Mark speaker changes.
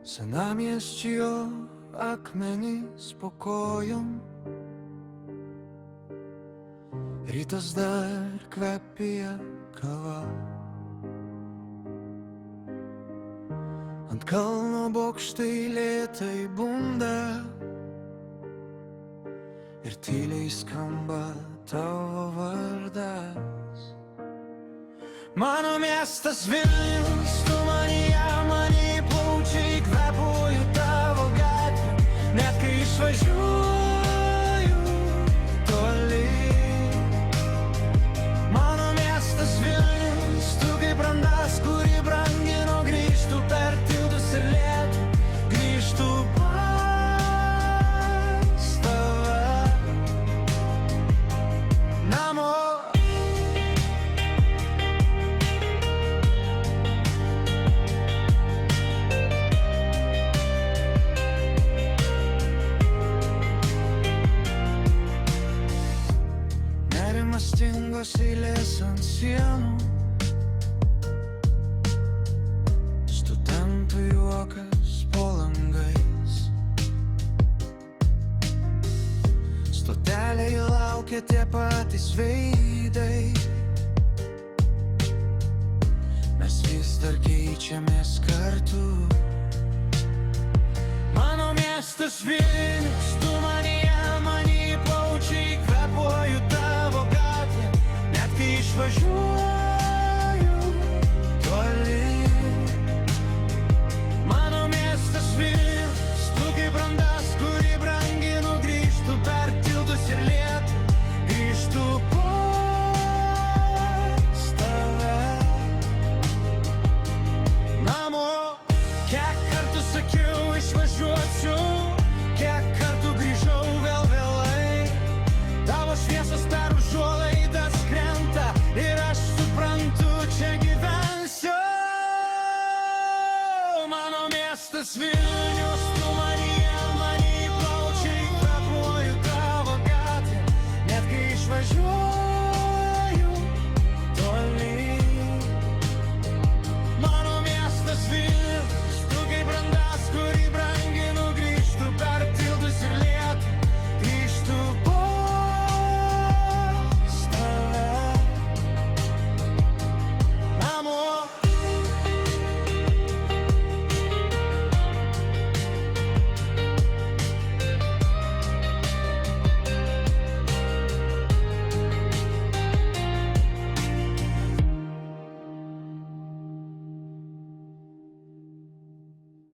Speaker 1: Senamiesčio akmenys po kojom, rytas dar kvepia kava. Ant kalno bokštai lėtai bunda ir tyliai skamba tavo vardas. Mano miestas Vilnius, tu manyje, many plaučiai, kvėpuoju tavo gatvę, net kai išvažiuoju toli. Mano miestas Vilnius, tu kaip brandas, kuri brangino, grįžtu per tiltus ir lietų, grįžtu pas tave namo. Nerimastingos eilės ant sienų, studentų juokas po langais. Stotelėje laukia tie patys veidai, mes vis dar keičiamės kartu. Mano miestas Vilnius, tu manyje, many plaučiai, kvėpuoju tavo gatvę, net kai išvažiuoju